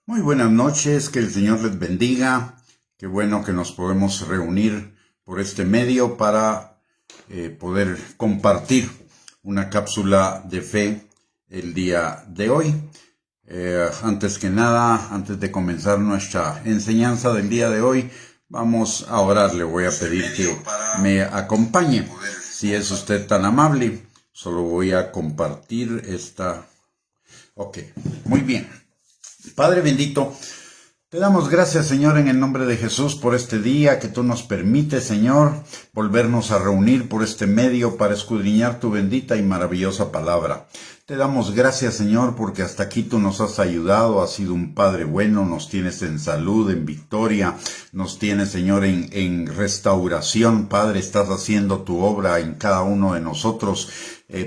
Muy buenas noches, que el Señor les bendiga. Qué bueno que nos podemos reunir por este medio para poder compartir una cápsula de fe el día de hoy. Antes que nada, antes de comenzar nuestra enseñanza del día de hoy, vamos a orar. Le voy a pedir que me acompañe. Si es usted tan amable, solo voy a compartir esta. Ok, muy bien. Padre bendito, te damos gracias, Señor, en el nombre de Jesús por este día que tú nos permites, Señor, volvernos a reunir por este medio para escudriñar tu bendita y maravillosa palabra. Te damos gracias, Señor, porque hasta aquí tú nos has ayudado, has sido un Padre bueno, nos tienes en salud, en victoria, nos tienes, Señor, en restauración. Padre, estás haciendo tu obra en cada uno de nosotros,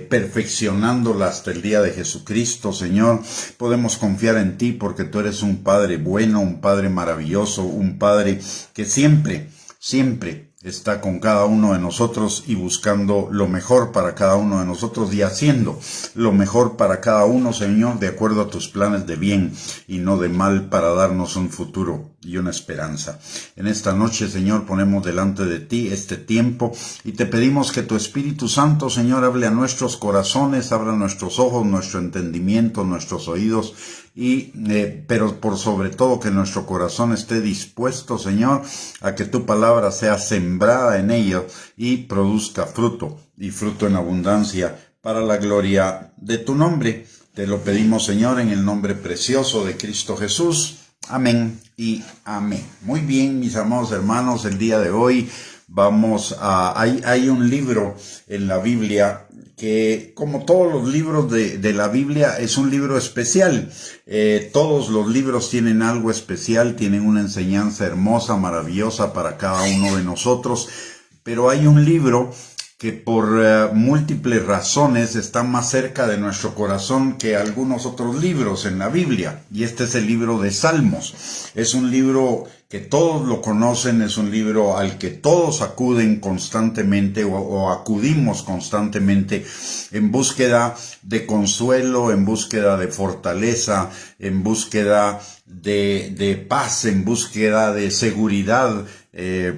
perfeccionándola hasta el día de Jesucristo, Señor. Podemos confiar en ti porque tú eres un Padre bueno, un Padre maravilloso, un Padre que siempre está con cada uno de nosotros y buscando lo mejor para cada uno de nosotros y haciendo lo mejor para cada uno, Señor, de acuerdo a tus planes de bien y no de mal, para darnos un futuro y una esperanza. En esta noche, Señor, ponemos delante de ti este tiempo y te pedimos que tu Espíritu Santo, Señor, hable a nuestros corazones, abra nuestros ojos, nuestro entendimiento, nuestros oídos, pero por sobre todo que nuestro corazón esté dispuesto, Señor, a que tu palabra sea sembrada en ello y produzca fruto, y fruto en abundancia, para la gloria de tu nombre. Te lo pedimos, Señor, en el nombre precioso de Cristo Jesús. Amén y amén. Muy bien, mis amados hermanos, el día de hoy hay un libro en la Biblia que, como todos los libros de la Biblia, es un libro especial. Todos los libros tienen algo especial, tienen una enseñanza hermosa, maravillosa para cada uno de nosotros, pero hay un libro que por múltiples razones está más cerca de nuestro corazón que algunos otros libros en la Biblia, y este es el libro de Salmos. Es un libro que todos lo conocen, es un libro al que todos acuden constantemente o acudimos constantemente en búsqueda de consuelo, en búsqueda de fortaleza, en búsqueda de paz, en búsqueda de seguridad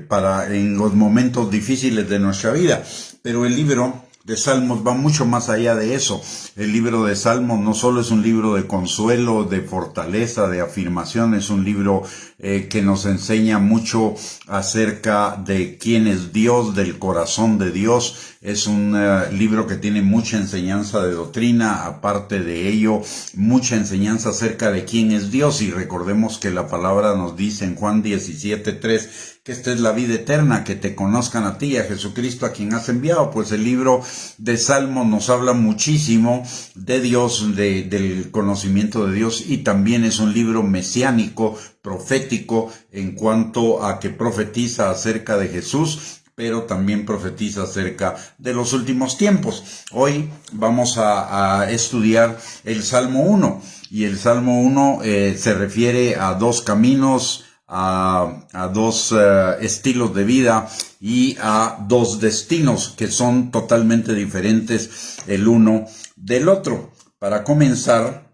para en los momentos difíciles de nuestra vida. Pero el libro de Salmos va mucho más allá de eso. El libro de Salmos no solo es un libro de consuelo, de fortaleza, de afirmación, es un libro que nos enseña mucho acerca de quién es Dios, del corazón de Dios. Es un libro que tiene mucha enseñanza de doctrina, aparte de ello, mucha enseñanza acerca de quién es Dios. Y recordemos que la palabra nos dice en Juan 17:3 que esta es la vida eterna, que te conozcan a ti, a Jesucristo, a quien has enviado. Pues el libro de Salmos nos habla muchísimo de Dios, del conocimiento de Dios, y también es un libro mesiánico, profético, en cuanto a que profetiza acerca de Jesús, pero también profetiza acerca de los últimos tiempos. Hoy vamos a estudiar el Salmo 1, y el Salmo 1 se refiere a dos caminos, a dos estilos de vida y a dos destinos que son totalmente diferentes el uno del otro. Para comenzar,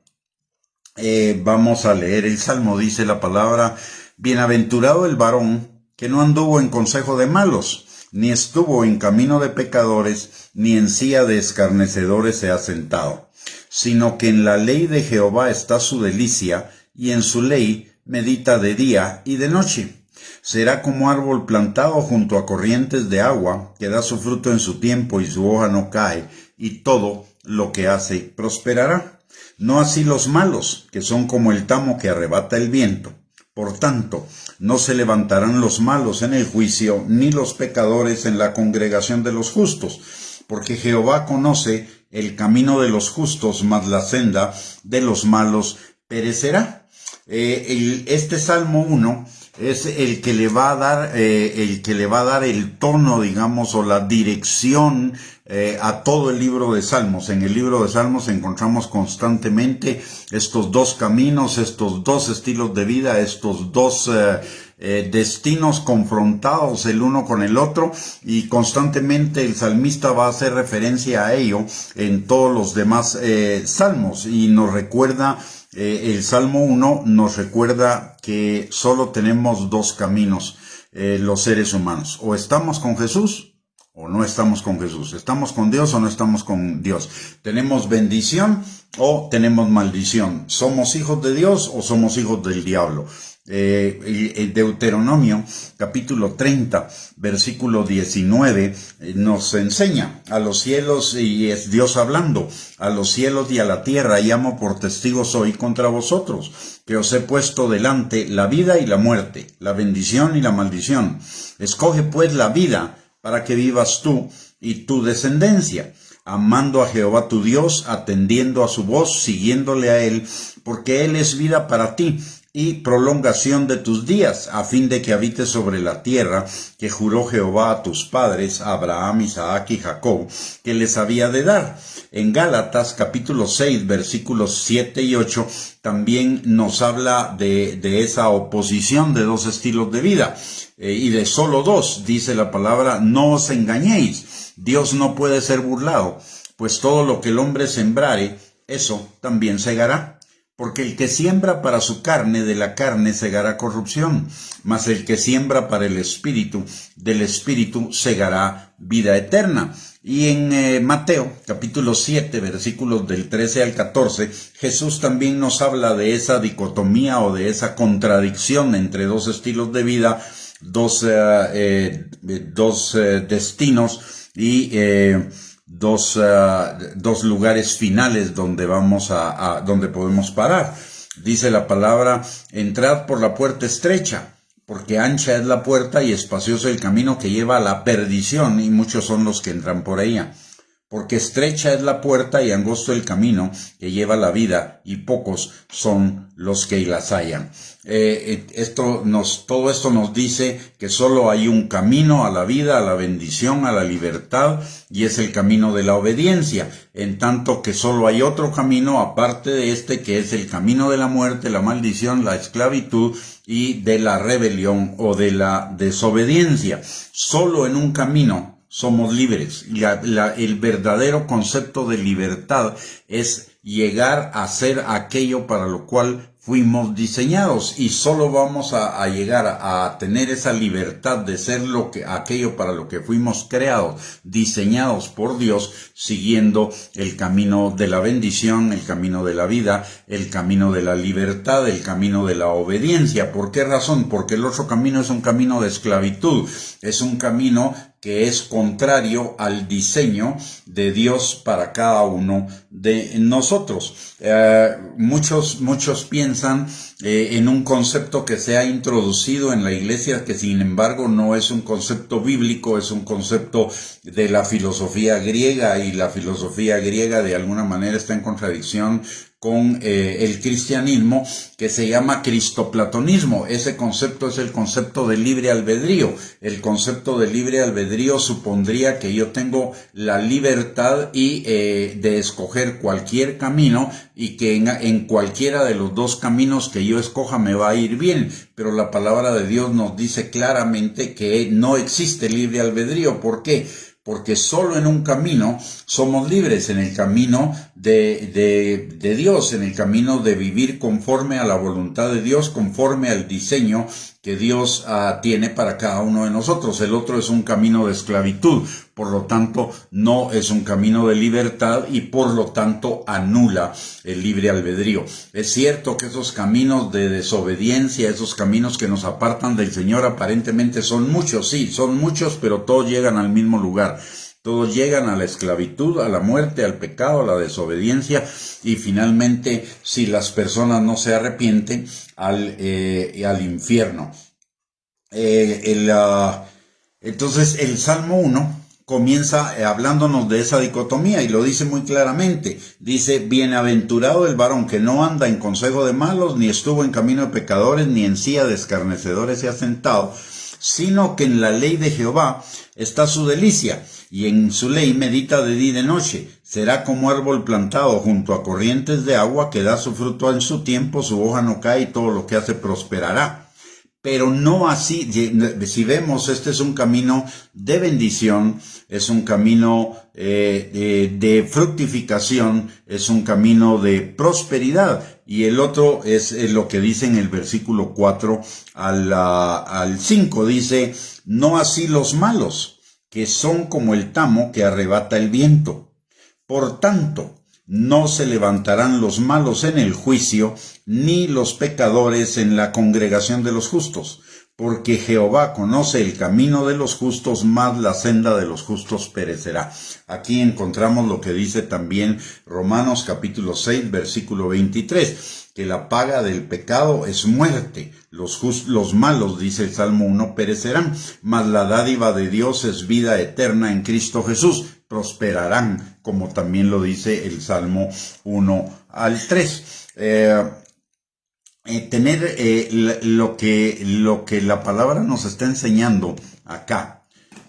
vamos a leer el Salmo. Dice la palabra: bienaventurado el varón que no anduvo en consejo de malos, ni estuvo en camino de pecadores, ni en silla de escarnecedores se ha sentado, sino que en la ley de Jehová está su delicia, y en su ley medita de día y de noche. Será como árbol plantado junto a corrientes de agua, que da su fruto en su tiempo y su hoja no cae, y todo lo que hace prosperará. No así los malos, que son como el tamo que arrebata el viento. Por tanto, no se levantarán los malos en el juicio, ni los pecadores en la congregación de los justos, porque Jehová conoce el camino de los justos, mas la senda de los malos perecerá. Este Salmo 1 es el que le va a dar el tono, digamos, o la dirección a todo el libro de Salmos. En el libro de Salmos encontramos constantemente estos dos caminos, estos dos estilos de vida, estos dos destinos confrontados el uno con el otro, y constantemente el salmista va a hacer referencia a ello en todos los demás salmos, y nos recuerda el Salmo 1 nos recuerda que solo tenemos dos caminos los seres humanos. O estamos con Jesús o no estamos con Jesús. Estamos con Dios o no estamos con Dios. Tenemos bendición o tenemos maldición. Somos hijos de Dios o somos hijos del diablo. El Deuteronomio capítulo 30 versículo 19 nos enseña: a los cielos, y es Dios hablando, a los cielos y a la tierra llamo por testigos hoy contra vosotros, que os he puesto delante la vida y la muerte, la bendición y la maldición. Escoge pues la vida para que vivas tú y tu descendencia, amando a Jehová tu Dios, atendiendo a su voz, siguiéndole a él, porque él es vida para ti y prolongación de tus días, a fin de que habites sobre la tierra que juró Jehová a tus padres, Abraham, Isaac y Jacob, que les había de dar. En Gálatas capítulo 6 versículos 7 y 8 también nos habla de esa oposición de dos estilos de vida, y de solo dos. Dice la palabra: no os engañéis, Dios no puede ser burlado, pues todo lo que el hombre sembrare, eso también segará. Porque el que siembra para su carne, de la carne segará corrupción, mas el que siembra para el Espíritu, del Espíritu segará vida eterna. Y en Mateo capítulo 7 versículos del 13 al 14, Jesús también nos habla de esa dicotomía o de esa contradicción entre dos estilos de vida, dos destinos y dos lugares finales donde donde podemos parar. Dice la palabra: entrad por la puerta estrecha, porque ancha es la puerta y espacioso el camino que lleva a la perdición, y muchos son los que entran por ella. Porque estrecha es la puerta y angosto el camino que lleva a la vida, y pocos son los que las hallan. Todo esto nos dice que solo hay un camino a la vida, a la bendición, a la libertad, y es el camino de la obediencia, en tanto que solo hay otro camino aparte de este, que es el camino de la muerte, la maldición, la esclavitud y de la rebelión o de la desobediencia. Solo en un camino somos libres. El verdadero concepto de libertad es llegar a ser aquello para lo cual fuimos diseñados, y solo vamos a llegar a tener esa libertad de ser aquello para lo que fuimos creados, diseñados por Dios, siguiendo el camino de la bendición, el camino de la vida, el camino de la libertad, el camino de la obediencia. ¿Por qué razón? Porque el otro camino es un camino de esclavitud, es un camino que es contrario al diseño de Dios para cada uno de nosotros. Muchos piensan en un concepto que se ha introducido en la iglesia, que sin embargo no es un concepto bíblico, es un concepto de la filosofía griega, y la filosofía griega de alguna manera está en contradicción con el cristianismo, que se llama cristoplatonismo. Ese concepto es el concepto de libre albedrío. El concepto de libre albedrío supondría que yo tengo la libertad y de escoger cualquier camino, y que en cualquiera de los dos caminos que yo escoja me va a ir bien. Pero la palabra de Dios nos dice claramente que no existe libre albedrío. ¿Por qué? Porque solo en un camino somos libres, en el camino de Dios, en el camino de vivir conforme a la voluntad de Dios, conforme al diseño que Dios tiene para cada uno de nosotros. El otro es un camino de esclavitud, por lo tanto no es un camino de libertad, y por lo tanto anula el libre albedrío. Es cierto que esos caminos de desobediencia, esos caminos que nos apartan del Señor, aparentemente son muchos, sí, son muchos, pero todos llegan al mismo lugar. Todos llegan a la esclavitud, a la muerte, al pecado, a la desobediencia, y finalmente, si las personas no se arrepienten, al infierno. Entonces el Salmo 1 comienza hablándonos de esa dicotomía, y lo dice muy claramente. Dice: bienaventurado el varón que no anda en consejo de malos, ni estuvo en camino de pecadores, ni en silla de escarnecedores se ha sentado, sino que en la ley de Jehová está su delicia, y en su ley medita de día y de noche. Será como árbol plantado junto a corrientes de agua, que da su fruto en su tiempo, su hoja no cae, y todo lo que hace prosperará. pero no así. Si vemos, este es un camino de bendición, es un camino de fructificación, es un camino de prosperidad. Y el otro es lo que dice en el versículo 4 al 5, dice, no así los malos, que son como el tamo que arrebata el viento. Por tanto, no se levantarán los malos en el juicio, ni los pecadores en la congregación de los justos, porque Jehová conoce el camino de los justos, mas la senda de los justos perecerá. Aquí encontramos lo que dice también Romanos capítulo 6, versículo 23, que la paga del pecado es muerte. Los malos, dice el Salmo 1, perecerán, mas la dádiva de Dios es vida eterna en Cristo Jesús. Prosperarán, como también lo dice el Salmo 1 al 3. Lo que la palabra nos está enseñando acá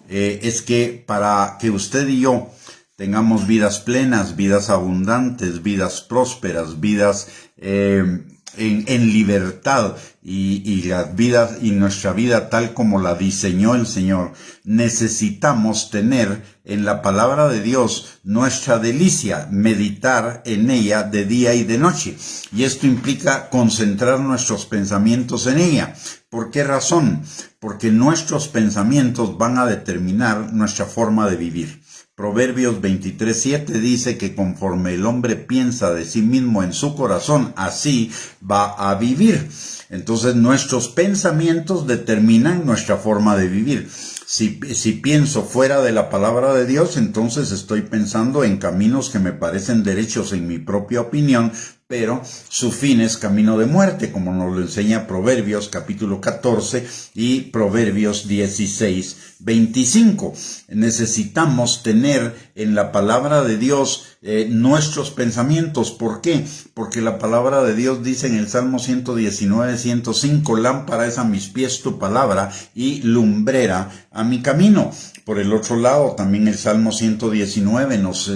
es que para que usted y yo tengamos vidas plenas, vidas abundantes, vidas prósperas, vidas en libertad y las vidas y nuestra vida tal como la diseñó el Señor, necesitamos tener en la palabra de Dios nuestra delicia, meditar en ella de día y de noche. Y esto implica concentrar nuestros pensamientos en ella. ¿Por qué razón? Porque nuestros pensamientos van a determinar nuestra forma de vivir. Proverbios 23:7 dice que conforme el hombre piensa de sí mismo en su corazón, así va a vivir. Entonces nuestros pensamientos determinan nuestra forma de vivir. Si pienso fuera de la palabra de Dios, entonces estoy pensando en caminos que me parecen derechos en mi propia opinión, pero su fin es camino de muerte, como nos lo enseña Proverbios capítulo 14 y Proverbios 16:25. Necesitamos tener en la palabra de Dios nuestros pensamientos. ¿Por qué? Porque la palabra de Dios dice en el Salmo 119:105, lámpara es a mis pies tu palabra y lumbrera a mi camino. Por el otro lado, también el Salmo 119 nos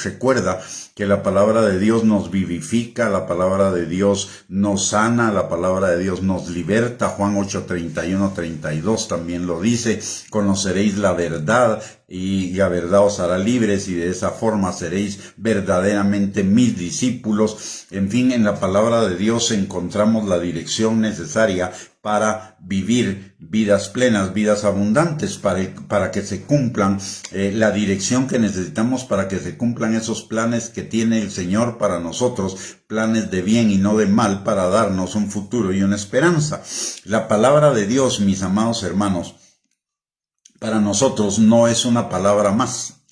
recuerda que la palabra de Dios nos vivifica, la palabra de Dios nos sana, la palabra de Dios nos liberta. Juan 8:31-32 también lo dice, conoceréis la verdad y la verdad os hará libres y de esa forma seréis verdaderamente mis discípulos. En fin, en la palabra de Dios encontramos la dirección necesaria para vivir vidas plenas, vidas abundantes, para que se cumplan la dirección que necesitamos, para que se cumplan esos planes que tiene el Señor para nosotros, planes de bien y no de mal, para darnos un futuro y una esperanza. La palabra de Dios, mis amados hermanos, para nosotros no es una palabra más.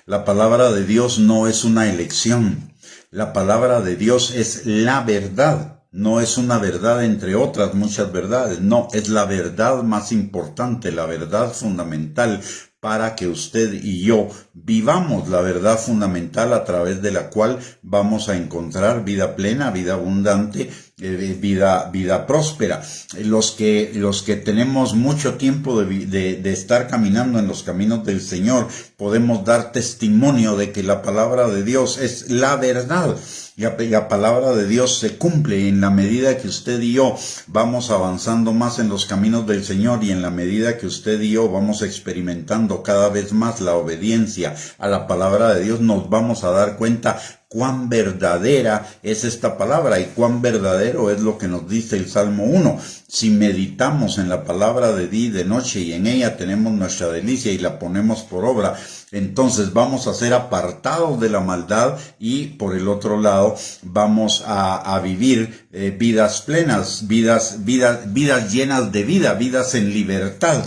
La palabra de Dios no es una elección. La palabra de Dios es la verdad. No es una verdad entre otras muchas verdades. No, es la verdad más importante, la verdad fundamental para que usted y yo vivamos, la verdad fundamental a través de la cual vamos a encontrar vida plena, vida abundante, vida próspera. Los que tenemos mucho tiempo de estar caminando en los caminos del Señor, podemos dar testimonio de que la palabra de Dios es la verdad. La palabra de Dios se cumple en la medida que usted y yo vamos avanzando más en los caminos del Señor, y en la medida que usted y yo vamos experimentando cada vez más la obediencia a la palabra de Dios, nos vamos a dar cuenta cuán verdadera es esta palabra y cuán verdadero es lo que nos dice el Salmo 1. Si meditamos en la palabra de día y de noche y en ella tenemos nuestra delicia y la ponemos por obra, entonces vamos a ser apartados de la maldad y por el otro lado vamos a vivir vidas plenas, vidas llenas de vida, vidas en libertad.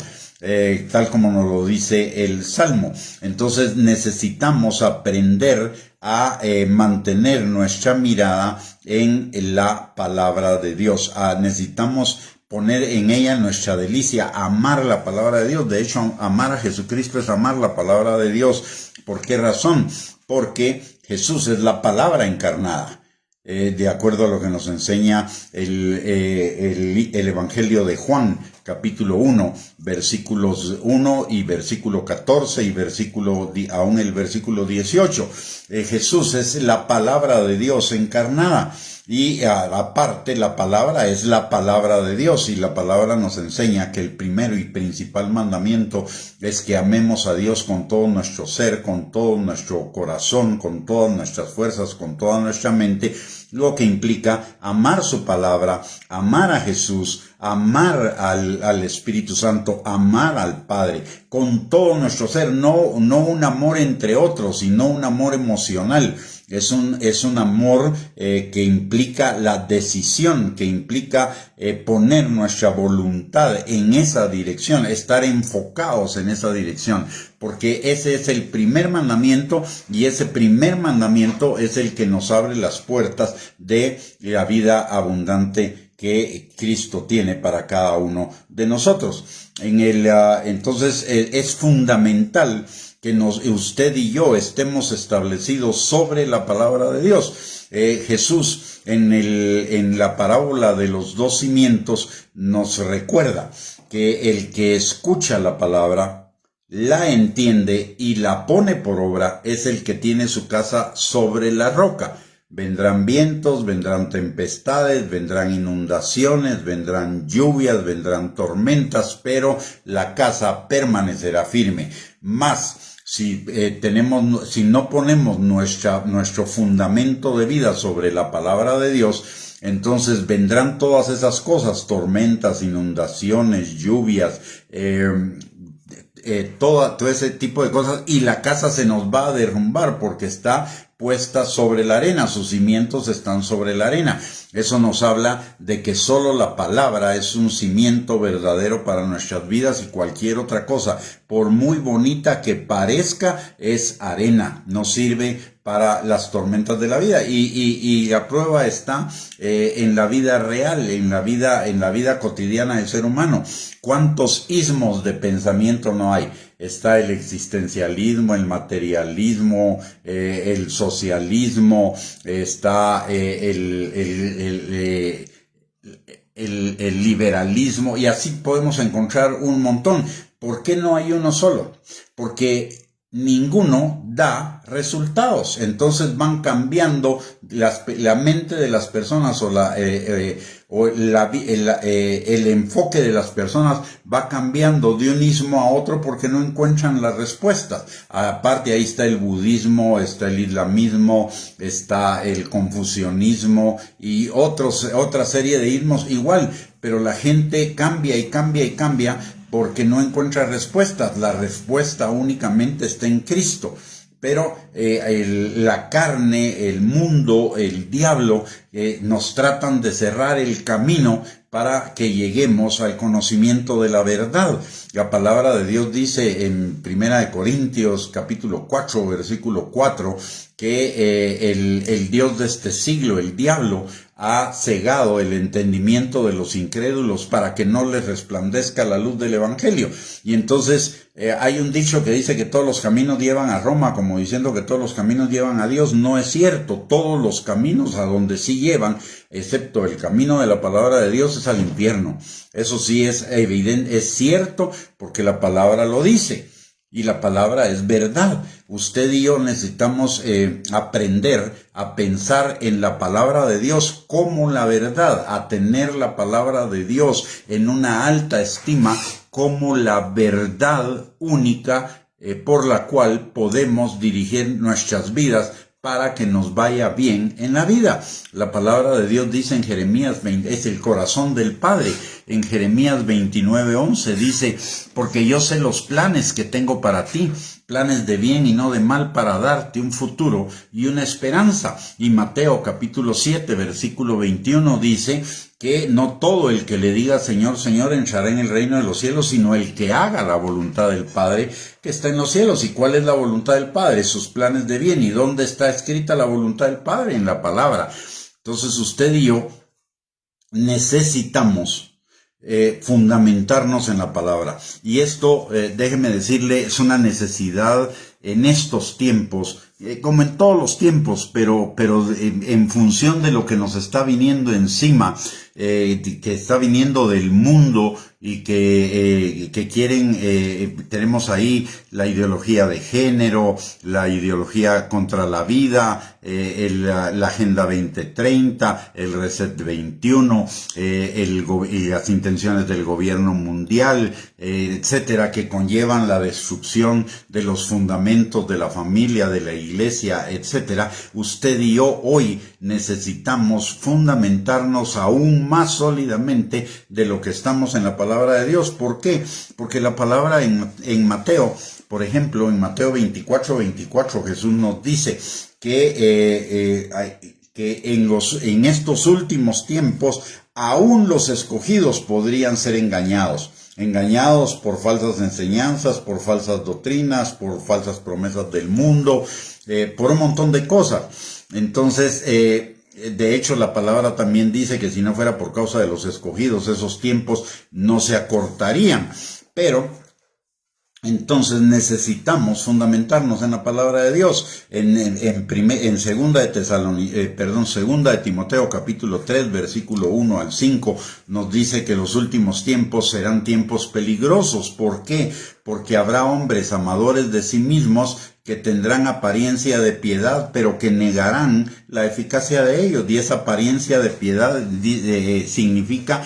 Tal como nos lo dice el Salmo. Entonces necesitamos aprender a mantener nuestra mirada en la palabra de Dios. Necesitamos poner en ella nuestra delicia, amar la palabra de Dios. De hecho, amar a Jesucristo es amar la palabra de Dios. ¿Por qué razón? Porque Jesús es la palabra encarnada. De acuerdo a lo que nos enseña el Evangelio de Juan, capítulo 1, versículos 1 y versículo 14 y aún el versículo 18. Jesús es la palabra de Dios encarnada. Y aparte, la palabra es la palabra de Dios, y la palabra nos enseña que el primero y principal mandamiento es que amemos a Dios con todo nuestro ser, con todo nuestro corazón, con todas nuestras fuerzas, con toda nuestra mente, lo que implica amar su palabra, amar a Jesús, amar al Espíritu Santo, amar al Padre, con todo nuestro ser, no un amor entre otros, sino un amor emocional. Es un amor que implica la decisión, que implica poner nuestra voluntad en esa dirección, estar enfocados en esa dirección, porque ese es el primer mandamiento, y ese primer mandamiento es el que nos abre las puertas de la vida abundante que Cristo tiene para cada uno de nosotros. Entonces es fundamental que usted y yo estemos establecidos sobre la palabra de Dios. Jesús en la parábola de los dos cimientos nos recuerda que el que escucha la palabra, la entiende y la pone por obra es el que tiene su casa sobre la roca. Vendrán vientos, vendrán tempestades, vendrán inundaciones, vendrán lluvias, vendrán tormentas, pero la casa permanecerá firme. Mas si no ponemos nuestro fundamento de vida sobre la palabra de Dios, entonces vendrán todas esas cosas, tormentas, inundaciones, lluvias, todo ese tipo de cosas, y la casa se nos va a derrumbar porque está puesta sobre la arena, sus cimientos están sobre la arena. Eso nos habla de que solo la palabra es un cimiento verdadero para nuestras vidas, y cualquier otra cosa, por muy bonita que parezca, es arena, no sirve para las tormentas de la vida. Y la prueba está en la vida real, en la vida cotidiana del ser humano. ¿Cuántos ismos de pensamiento no hay? Está el existencialismo, el materialismo, el socialismo, está el liberalismo, y así podemos encontrar un montón. ¿Por qué no hay uno solo? Porque ninguno da resultados. Entonces van cambiando la mente de las personas, el enfoque de las personas va cambiando de un ismo a otro porque no encuentran las respuestas. Aparte, ahí está el budismo, está el islamismo, está el confucianismo y otra serie de ismos igual, pero la gente cambia y cambia y cambia porque no encuentra respuestas. La respuesta únicamente está en Cristo. Pero la carne, el mundo, el diablo nos tratan de cerrar el camino para que lleguemos al conocimiento de la verdad. La palabra de Dios dice en 1 Corintios capítulo 4, versículo 4, que el Dios de este siglo, el diablo, ha cegado el entendimiento de los incrédulos para que no les resplandezca la luz del evangelio. Y entonces hay un dicho que dice que todos los caminos llevan a Roma, como diciendo que todos los caminos llevan a Dios. No es cierto. Todos los caminos a donde sí llevan, excepto el camino de la palabra de Dios, es al infierno. Eso sí es evidente, es cierto, porque la palabra lo dice. Y la palabra es verdad. Usted y yo necesitamos aprender a pensar en la palabra de Dios como la verdad, a tener la palabra de Dios en una alta estima como la verdad única por la cual podemos dirigir nuestras vidas para que nos vaya bien en la vida. La palabra de Dios dice en Jeremías 20, es el corazón del Padre. En Jeremías 29:11 dice, porque yo sé los planes que tengo para ti, planes de bien y no de mal, para darte un futuro y una esperanza. Y Mateo capítulo 7, versículo 21 dice que no todo el que le diga Señor, Señor entrará en el reino de los cielos, sino el que haga la voluntad del Padre que está en los cielos. ¿Y cuál es la voluntad del Padre? Sus planes de bien. ¿Y dónde está escrita la voluntad del Padre? En la palabra. Entonces usted y yo necesitamos fundamentarnos en la palabra. Y esto, déjeme decirle, es una necesidad en estos tiempos como en todos los tiempos, pero en función de lo que nos está viniendo encima, que está viniendo del mundo y que quieren, tenemos ahí la ideología de género, la ideología contra la vida, la Agenda 2030, el Reset 21, y las intenciones del gobierno mundial, etcétera, que conllevan la destrucción de los fundamentos de la familia, de la iglesia, etcétera. Usted y yo hoy necesitamos fundamentarnos aún más sólidamente de lo que estamos en la palabra de Dios. ¿Por qué? Porque la palabra en Mateo, por ejemplo, en Mateo 24, Jesús nos dice que en estos últimos tiempos aún los escogidos podrían ser engañados por falsas enseñanzas, por falsas doctrinas, por falsas promesas del mundo, por un montón de cosas. Entonces, de hecho, la palabra también dice que si no fuera por causa de los escogidos, esos tiempos no se acortarían. Pero entonces necesitamos fundamentarnos en la palabra de Dios. En segunda de Timoteo capítulo 3 versículo 1 al 5 nos dice que los últimos tiempos serán tiempos peligrosos. ¿Por qué? Porque habrá hombres amadores de sí mismos que tendrán apariencia de piedad, pero que negarán la eficacia de ellos. Y esa apariencia de piedad significa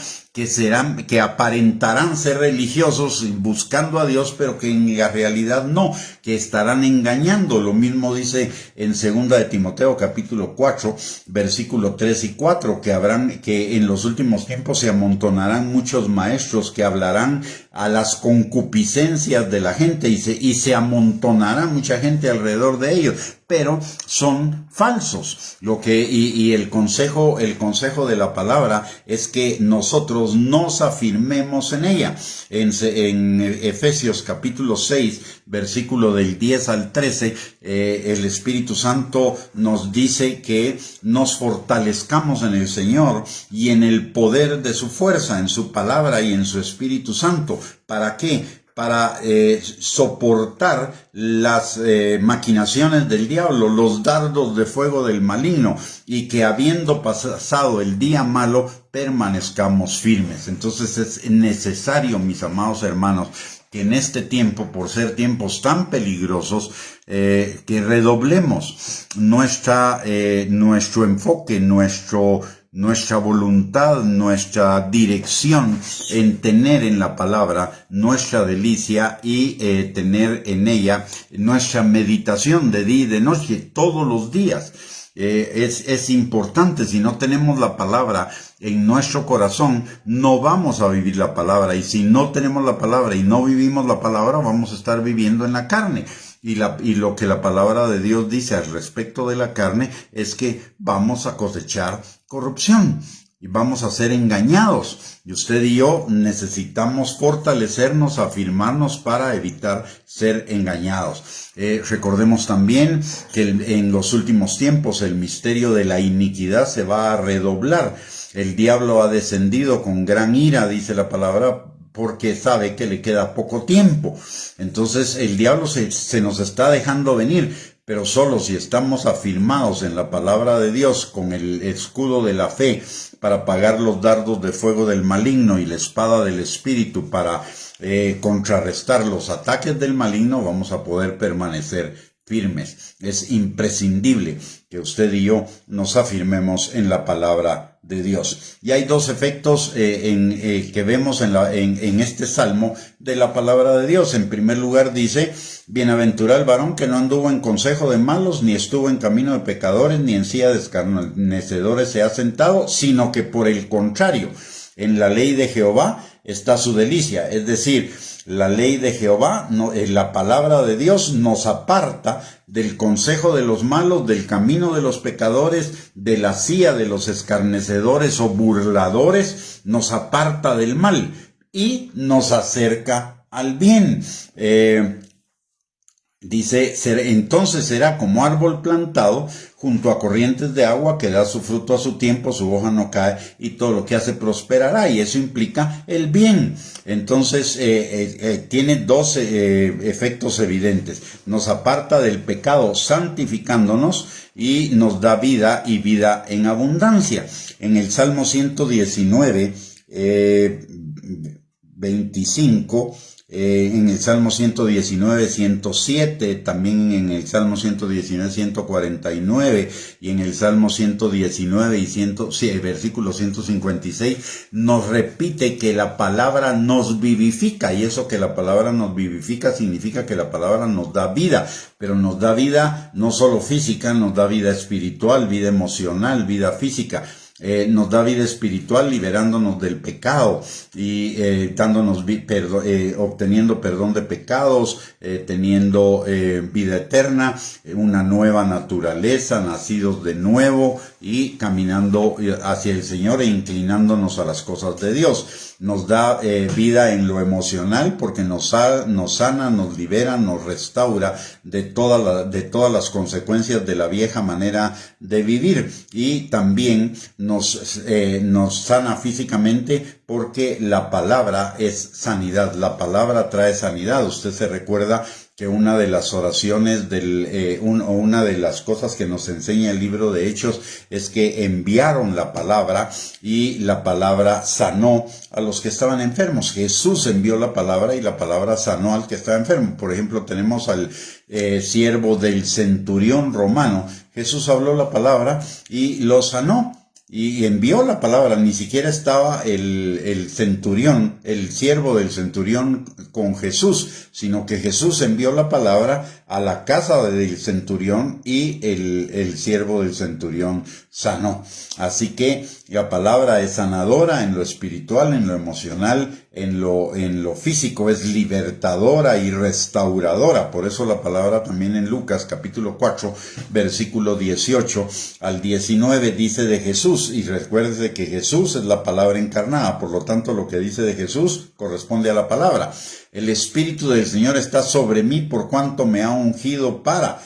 que aparentarán ser religiosos buscando a Dios, pero que en la realidad no, que estarán engañando. Lo mismo dice en segunda de Timoteo capítulo 4, versículo 3 y 4, que en los últimos tiempos se amontonarán muchos maestros que hablarán a las concupiscencias de la gente y se amontonará mucha gente alrededor de ellos, pero son falsos. El consejo de la palabra es que nosotros nos afirmemos en ella. En Efesios capítulo 6, versículo del 10 al 13, el Espíritu Santo nos dice que nos fortalezcamos en el Señor y en el poder de su fuerza, en su palabra y en su Espíritu Santo. ¿Para qué? Para soportar las maquinaciones del diablo, los dardos de fuego del maligno, y que habiendo pasado el día malo, permanezcamos firmes. Entonces es necesario, mis amados hermanos, que en este tiempo, por ser tiempos tan peligrosos, que redoblemos nuestro enfoque, nuestra voluntad, nuestra dirección en tener en la palabra nuestra delicia y tener en ella nuestra meditación de día y de noche todos los días. Es importante. Si no tenemos la palabra en nuestro corazón, no vamos a vivir la palabra, y si no tenemos la palabra y no vivimos la palabra, vamos a estar viviendo en la carne. Y lo que la palabra de Dios dice al respecto de la carne es que vamos a cosechar corrupción y vamos a ser engañados. Y usted y yo necesitamos fortalecernos, afirmarnos para evitar ser engañados. Recordemos también que en los últimos tiempos el misterio de la iniquidad se va a redoblar. El diablo ha descendido con gran ira, dice la palabra, porque sabe que le queda poco tiempo. Entonces el diablo se nos está dejando venir, pero solo si estamos afirmados en la palabra de Dios con el escudo de la fe para pagar los dardos de fuego del maligno y la espada del Espíritu para contrarrestar los ataques del maligno, vamos a poder permanecer firmes. Es imprescindible que usted y yo nos afirmemos en la palabra de Dios. Y hay dos efectos que vemos en este salmo de la palabra de Dios. En primer lugar dice: bienaventurado el varón que no anduvo en consejo de malos, ni estuvo en camino de pecadores, ni en silla de escarnecedores se ha sentado, sino que por el contrario, en la ley de Jehová está su delicia. Es decir, la ley de Jehová, la palabra de Dios, nos aparta del consejo de los malos, del camino de los pecadores, de la silla de los escarnecedores o burladores, nos aparta del mal y nos acerca al bien. Dice, entonces será como árbol plantado junto a corrientes de agua que da su fruto a su tiempo, su hoja no cae y todo lo que hace prosperará, y eso implica el bien. Entonces tiene dos efectos evidentes. Nos aparta del pecado santificándonos y nos da vida y vida en abundancia. En el Salmo 119, 25, en el Salmo 119, 107, también en el Salmo 119, 149 y en el Salmo 119 y versículo 156 nos repite que la palabra nos vivifica, y eso que la palabra nos vivifica significa que la palabra nos da vida, pero nos da vida no solo física, nos da vida espiritual, vida emocional, vida física. Nos da vida espiritual liberándonos del pecado y dándonos obteniendo perdón de pecados, teniendo vida eterna, una nueva naturaleza, nacidos de nuevo y caminando hacia el Señor e inclinándonos a las cosas de Dios. Nos da vida en lo emocional porque nos sana, nos libera, nos restaura de todas las consecuencias de la vieja manera de vivir, y también nos sana físicamente porque la palabra es sanidad, la palabra trae sanidad. Usted se recuerda que una de las oraciones una de las cosas que nos enseña el libro de Hechos es que enviaron la palabra y la palabra sanó a los que estaban enfermos. Jesús envió la palabra y la palabra sanó al que estaba enfermo. Por ejemplo, tenemos al siervo del centurión romano. Jesús habló la palabra y lo sanó. Y envió la palabra, ni siquiera estaba el centurión, el siervo del centurión con Jesús, sino que Jesús envió la palabra a la casa del centurión y el siervo del centurión sanó. Así que la palabra es sanadora en lo espiritual, en lo emocional, en lo físico, es libertadora y restauradora. Por eso la palabra también en Lucas capítulo 4, versículo 18 al 19 dice de Jesús, y recuerde que Jesús es la palabra encarnada, por lo tanto lo que dice de Jesús corresponde a la palabra. El Espíritu del Señor está sobre mí por cuanto me ha ungido para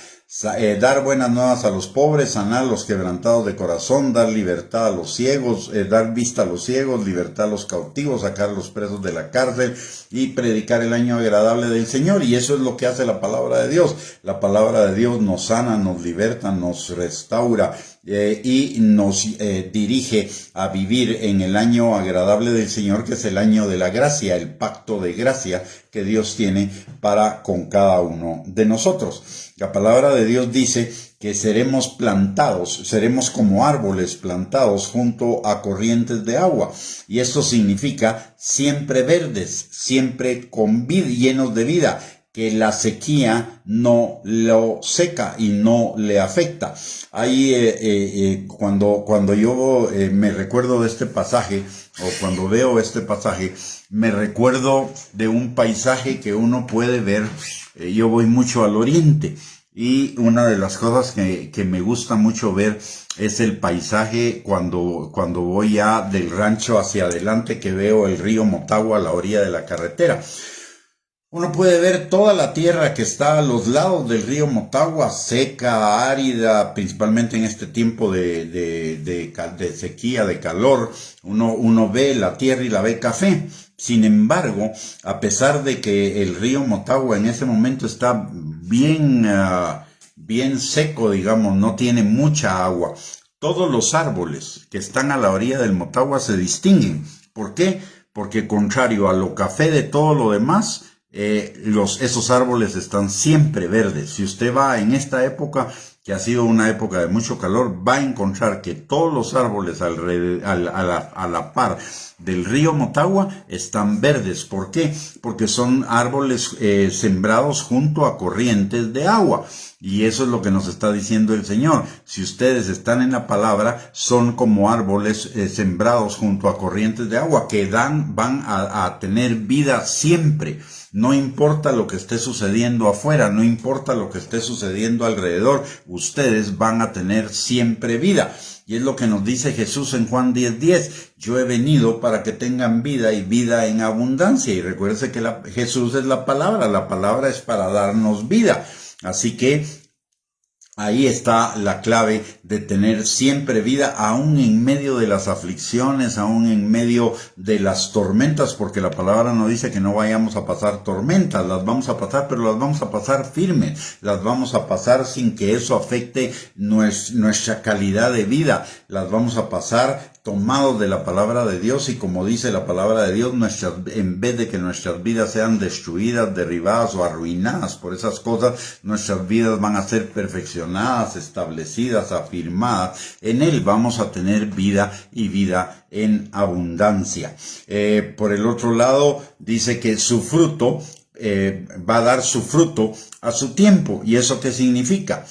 dar buenas nuevas a los pobres, sanar a los quebrantados de corazón, dar libertad a los ciegos, dar vista a los ciegos, libertad a los cautivos, sacar a los presos de la cárcel y predicar el año agradable del Señor. Y eso es lo que hace la palabra de Dios. La palabra de Dios nos sana, nos liberta, nos restaura y nos dirige a vivir en el año agradable del Señor, que es el año de la gracia, el pacto de gracia que Dios tiene para con cada uno de nosotros. La palabra de Dios dice que seremos plantados, seremos como árboles plantados junto a corrientes de agua. Y esto significa siempre verdes, siempre con vida, llenos de vida, que la sequía no lo seca y no le afecta. Ahí cuando yo me recuerdo de este pasaje, o cuando veo este pasaje, me recuerdo de un paisaje que uno puede ver. Yo voy mucho al oriente y una de las cosas que me gusta mucho ver es el paisaje cuando voy ya del rancho hacia adelante, que veo el río Motagua a la orilla de la carretera. Uno puede ver toda la tierra que está a los lados del río Motagua, seca, árida, principalmente en este tiempo de sequía, de calor. Uno ve la tierra y la ve café. Sin embargo, a pesar de que el río Motagua en ese momento está bien seco, digamos, no tiene mucha agua, todos los árboles que están a la orilla del Motagua se distinguen. ¿Por qué? Porque contrario a lo café de todo lo demás, esos árboles están siempre verdes. Si usted va en esta época, que ha sido una época de mucho calor, va a encontrar que todos los árboles a la par del río Motagua están verdes. ¿Por qué? Porque son árboles sembrados junto a corrientes de agua. Y eso es lo que nos está diciendo el Señor. Si ustedes están en la palabra, son como árboles sembrados junto a corrientes de agua que van a tener vida siempre. No importa lo que esté sucediendo afuera, no importa lo que esté sucediendo alrededor, ustedes van a tener siempre vida. Y es lo que nos dice Jesús en Juan 10:10. Yo he venido para que tengan vida y vida en abundancia. Y recuérdense que Jesús es la palabra es para darnos vida. Así que ahí está la clave de tener siempre vida, aún en medio de las aflicciones, aún en medio de las tormentas, porque la palabra no dice que no vayamos a pasar tormentas, las vamos a pasar, pero las vamos a pasar firmes, las vamos a pasar sin que eso afecte nuestra calidad de vida, las vamos a pasar tomados de la palabra de Dios, y como dice la palabra de Dios, en vez de que nuestras vidas sean destruidas, derribadas o arruinadas por esas cosas, nuestras vidas van a ser perfeccionadas, establecidas, afirmadas. En Él vamos a tener vida, y vida en abundancia. Por el otro lado, dice que su fruto va a dar su fruto a su tiempo. ¿Y eso qué significa?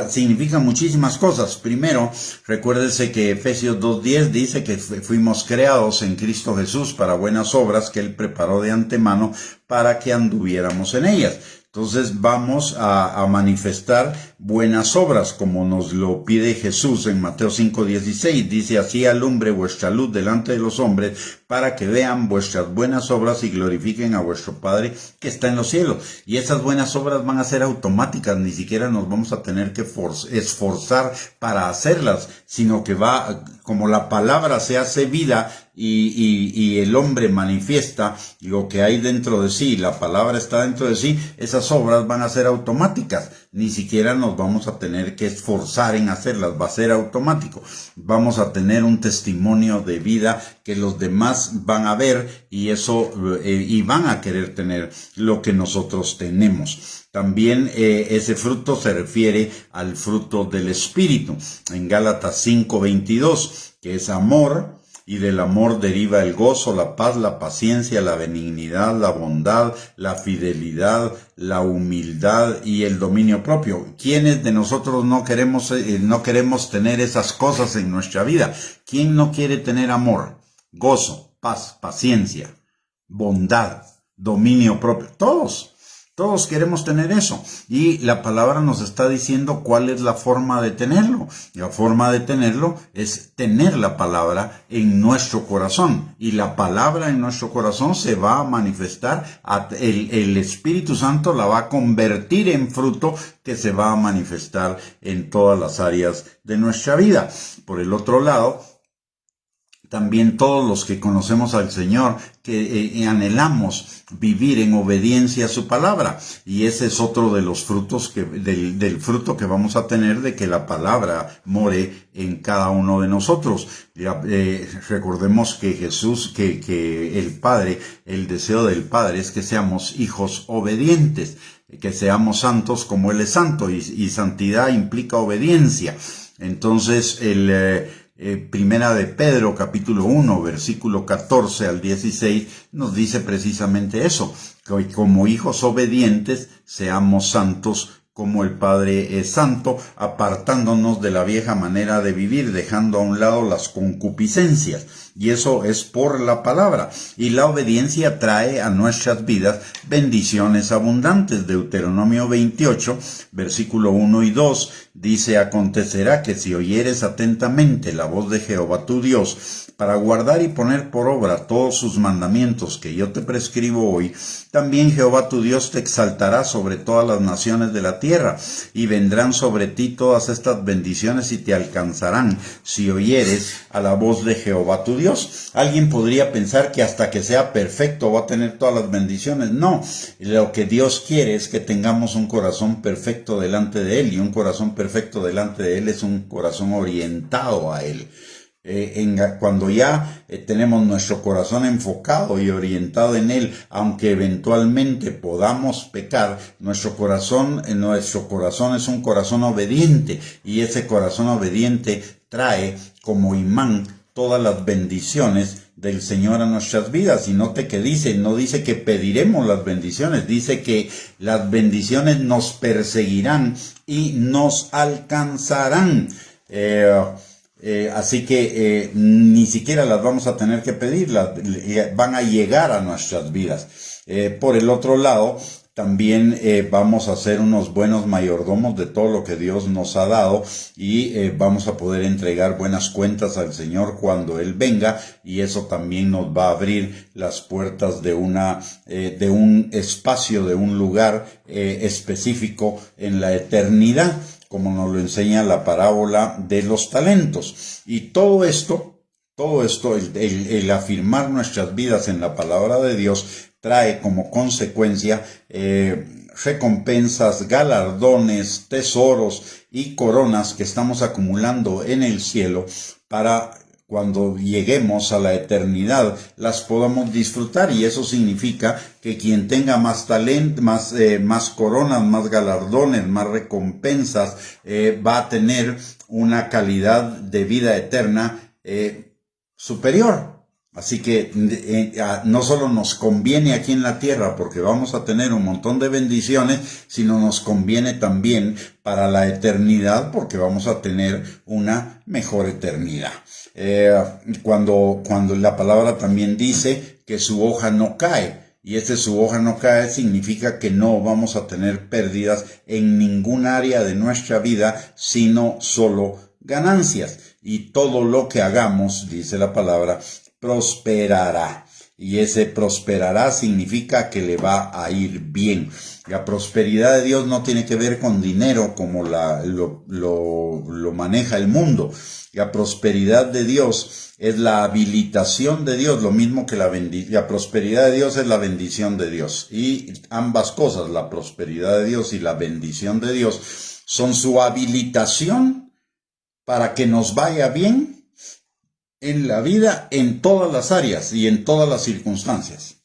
Significa muchísimas cosas. Primero, recuérdese que Efesios 2:10 dice que fuimos creados en Cristo Jesús para buenas obras que Él preparó de antemano para que anduviéramos en ellas. Entonces vamos a manifestar buenas obras, como nos lo pide Jesús en Mateo 5:16. Dice: así alumbre vuestra luz delante de los hombres, para que vean vuestras buenas obras y glorifiquen a vuestro Padre que está en los cielos. Y esas buenas obras van a ser automáticas, ni siquiera nos vamos a tener que esforzar para hacerlas, sino que como la palabra se hace vida, y el hombre manifiesta lo que hay dentro de sí, la palabra está dentro de sí, esas obras van a ser automáticas, ni siquiera nos vamos a tener que esforzar en hacerlas, va a ser automático. Vamos a tener un testimonio de vida que los demás van a ver, y van a querer tener lo que nosotros tenemos. También ese fruto se refiere al fruto del Espíritu, en Gálatas 5:22, que es amor. Y del amor deriva el gozo, la paz, la paciencia, la benignidad, la bondad, la fidelidad, la humildad y el dominio propio. ¿Quiénes de nosotros no queremos tener esas cosas en nuestra vida? ¿Quién no quiere tener amor, gozo, paz, paciencia, bondad, dominio propio? Todos queremos tener eso, y la palabra nos está diciendo cuál es la forma de tenerlo. La forma de tenerlo es tener la palabra en nuestro corazón, y la palabra en nuestro corazón se va a manifestar, el Espíritu Santo la va a convertir en fruto que se va a manifestar en todas las áreas de nuestra vida. Por el otro lado, también todos los que conocemos al Señor, que anhelamos vivir en obediencia a su palabra. Y ese es otro de los frutos del fruto que vamos a tener de que la palabra more en cada uno de nosotros. Recordemos que Jesús, que el Padre, el deseo del Padre es que seamos hijos obedientes, que seamos santos como Él es santo, y santidad implica obediencia. Entonces, Primera de Pedro, capítulo 1, versículo 14 al 16, nos dice precisamente eso, que como hijos obedientes seamos santos como el Padre es santo, apartándonos de la vieja manera de vivir, dejando a un lado las concupiscencias. Y eso es por la palabra. Y la obediencia trae a nuestras vidas bendiciones abundantes. Deuteronomio 28, versículo 1 y 2, dice: acontecerá que si oyeres atentamente la voz de Jehová tu Dios, para guardar y poner por obra todos sus mandamientos que yo te prescribo hoy, también Jehová tu Dios te exaltará sobre todas las naciones de la tierra, y vendrán sobre ti todas estas bendiciones y te alcanzarán, si oyeres a la voz de Jehová tu Dios. Alguien podría pensar que hasta que sea perfecto va a tener todas las bendiciones. No, lo que Dios quiere es que tengamos un corazón perfecto delante de Él, y un corazón perfecto delante de Él es un corazón orientado a Él. Cuando ya tenemos nuestro corazón enfocado y orientado en Él, aunque eventualmente podamos pecar, nuestro corazón es un corazón obediente, y ese corazón obediente trae como imán todas las bendiciones del Señor a nuestras vidas. Y note que no dice que pediremos las bendiciones, dice que las bendiciones nos perseguirán y nos alcanzarán. Así que ni siquiera las vamos a tener que pedir, van a llegar a nuestras vidas. Por el otro lado, también vamos a ser unos buenos mayordomos de todo lo que Dios nos ha dado y vamos a poder entregar buenas cuentas al Señor cuando Él venga, y eso también nos va a abrir las puertas de un espacio, de un lugar específico en la eternidad, como nos lo enseña la parábola de los talentos. Y todo esto, el afirmar nuestras vidas en la palabra de Dios, trae como consecuencia recompensas, galardones, tesoros y coronas que estamos acumulando en el cielo para cuando lleguemos a la eternidad las podamos disfrutar. Y eso significa que quien tenga más talento, más coronas, más galardones, más recompensas, va a tener una calidad de vida eterna superior. Así que no solo nos conviene aquí en la tierra porque vamos a tener un montón de bendiciones, sino nos conviene también para la eternidad porque vamos a tener una mejor eternidad. Cuando la palabra también dice que su hoja no cae, y su hoja no cae significa que no vamos a tener pérdidas en ningún área de nuestra vida, sino solo ganancias. Y todo lo que hagamos, dice la palabra, prosperará. Y ese prosperará significa que le va a ir bien. La prosperidad de Dios no tiene que ver con dinero como lo maneja el mundo. La prosperidad de Dios es la habilitación de Dios, lo mismo que la prosperidad de Dios es la bendición de Dios. Y ambas cosas, la prosperidad de Dios y la bendición de Dios, son su habilitación para que nos vaya bien en la vida, en todas las áreas y en todas las circunstancias.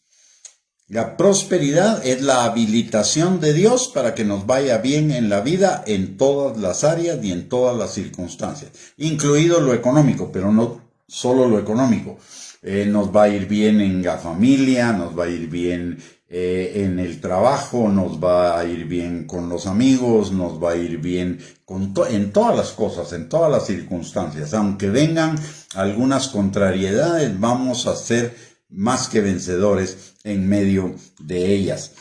La prosperidad es la habilitación de Dios para que nos vaya bien en la vida, en todas las áreas y en todas las circunstancias, incluido lo económico, pero no solo lo económico. Nos va a ir bien en la familia, nos va a ir bien en el trabajo, nos va a ir bien con los amigos, nos va a ir bien en todas las cosas, en todas las circunstancias. Aunque vengan algunas contrariedades, vamos a ser más que vencedores en medio de ellas.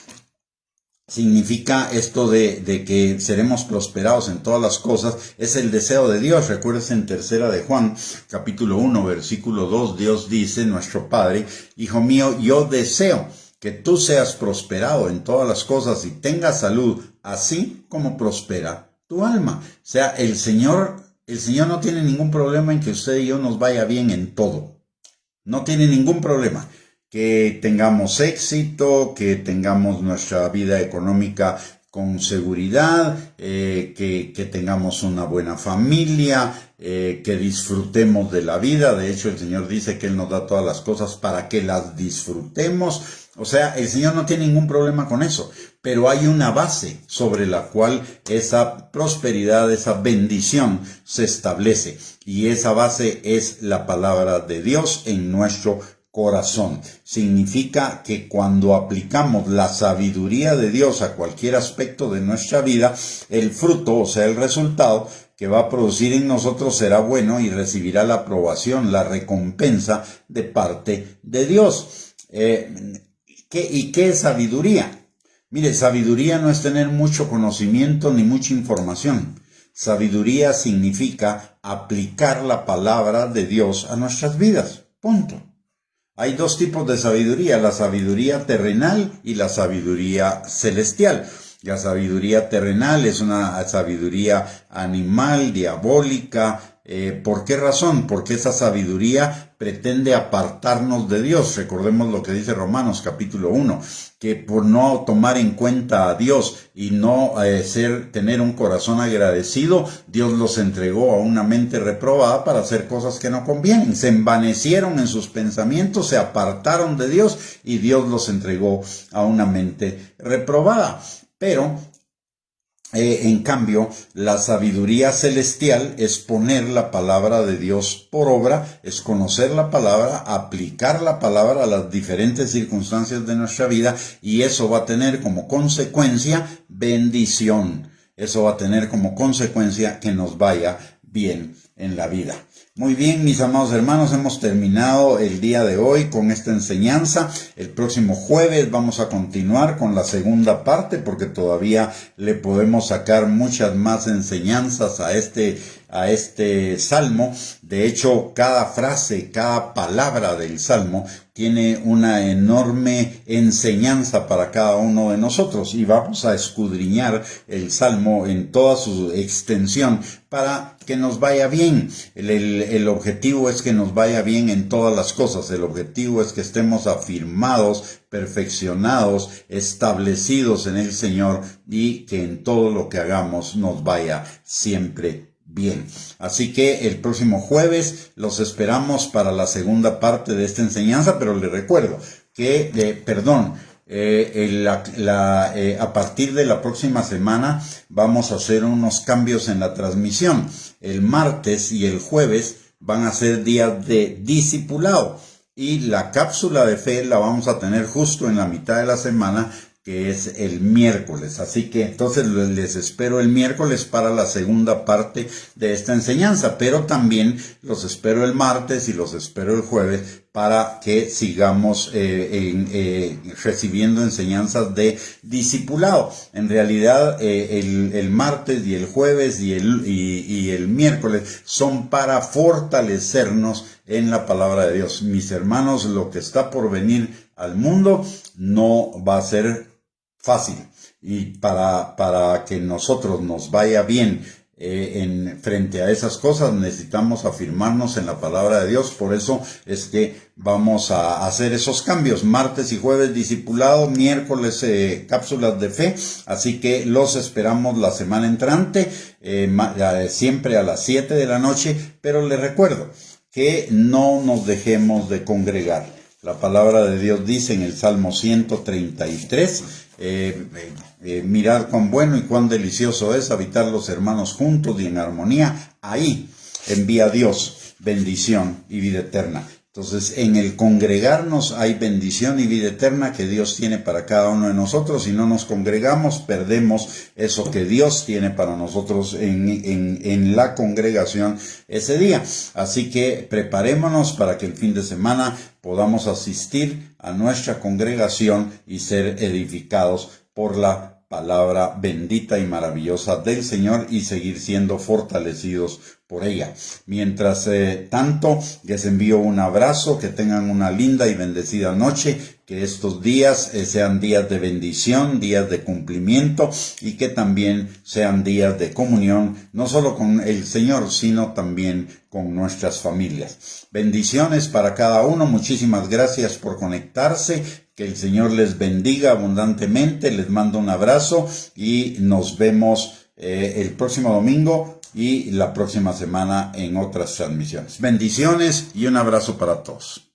Significa esto de que seremos prosperados en todas las cosas, es el deseo de Dios. Recuerden en tercera de Juan, capítulo 1, versículo 2, Dios dice, nuestro Padre, Hijo mío, yo deseo que tú seas prosperado en todas las cosas y tengas salud, así como prospera tu alma. O sea, el Señor no tiene ningún problema en que usted y yo nos vaya bien en todo. No tiene ningún problema. Que tengamos éxito, que tengamos nuestra vida económica con seguridad, que tengamos una buena familia, que disfrutemos de la vida. De hecho, el Señor dice que Él nos da todas las cosas para que las disfrutemos. O sea, el Señor no tiene ningún problema con eso, pero hay una base sobre la cual esa prosperidad, esa bendición se establece. Y esa base es la palabra de Dios en nuestro corazón. Significa que cuando aplicamos la sabiduría de Dios a cualquier aspecto de nuestra vida, el fruto, o sea, el resultado que va a producir en nosotros será bueno y recibirá la aprobación, la recompensa de parte de Dios. ¿Y qué es sabiduría? Mire, sabiduría no es tener mucho conocimiento ni mucha información. Sabiduría significa aplicar la palabra de Dios a nuestras vidas. Punto. Hay dos tipos de sabiduría, la sabiduría terrenal y la sabiduría celestial. La sabiduría terrenal es una sabiduría animal, diabólica. ¿Por qué razón? Porque esa sabiduría pretende apartarnos de Dios. Recordemos lo que dice Romanos capítulo 1, que por no tomar en cuenta a Dios y no tener un corazón agradecido, Dios los entregó a una mente reprobada para hacer cosas que no convienen. Se envanecieron en sus pensamientos, se apartaron de Dios y Dios los entregó a una mente reprobada. Pero en cambio, la sabiduría celestial es poner la palabra de Dios por obra, es conocer la palabra, aplicar la palabra a las diferentes circunstancias de nuestra vida, y eso va a tener como consecuencia bendición. Eso va a tener como consecuencia que nos vaya bien en la vida. Muy bien, mis amados hermanos, hemos terminado el día de hoy con esta enseñanza. El próximo jueves vamos a continuar con la segunda parte porque todavía le podemos sacar muchas más enseñanzas a este salmo. De hecho, cada frase, cada palabra del salmo tiene una enorme enseñanza para cada uno de nosotros y vamos a escudriñar el salmo en toda su extensión para que nos vaya bien. El objetivo es que nos vaya bien en todas las cosas. El objetivo es que estemos afirmados, perfeccionados, establecidos en el Señor y que en todo lo que hagamos nos vaya siempre bien. Así que el próximo jueves los esperamos para la segunda parte de esta enseñanza, pero les recuerdo que, a partir de la próxima semana vamos a hacer unos cambios en la transmisión. El martes y el jueves van a ser días de discipulado y la cápsula de fe la vamos a tener justo en la mitad de la semana, que es el miércoles. Así que entonces les espero el miércoles para la segunda parte de esta enseñanza, pero también los espero el martes y los espero el jueves para que sigamos recibiendo enseñanzas de discipulado. En realidad, el martes y el jueves y el miércoles son para fortalecernos en la palabra de Dios. Mis hermanos, lo que está por venir al mundo no va a ser fácil, y para que nosotros nos vaya bien frente a esas cosas necesitamos afirmarnos en la palabra de Dios. Por eso es que vamos a hacer esos cambios: martes y jueves discipulado, miércoles cápsulas de fe. Así que los esperamos la semana entrante, siempre a las 7 de la noche, pero les recuerdo que no nos dejemos de congregar. La palabra de Dios dice en el Salmo 133, mirad cuán bueno y cuán delicioso es habitar los hermanos juntos y en armonía. Ahí envía Dios bendición y vida eterna. Entonces, en el congregarnos hay bendición y vida eterna que Dios tiene para cada uno de nosotros. Si no nos congregamos, perdemos eso que Dios tiene para nosotros en la congregación ese día. Así que preparémonos para que el fin de semana podamos asistir a nuestra congregación y ser edificados por la palabra bendita y maravillosa del Señor y seguir siendo fortalecidos por ella. Mientras tanto, les envío un abrazo, que tengan una linda y bendecida noche, que estos días sean días de bendición, días de cumplimiento y que también sean días de comunión, no solo con el Señor, sino también con nuestras familias. Bendiciones para cada uno, muchísimas gracias por conectarse, que el Señor les bendiga abundantemente, les mando un abrazo y nos vemos el próximo domingo y la próxima semana en otras transmisiones. Bendiciones y un abrazo para todos.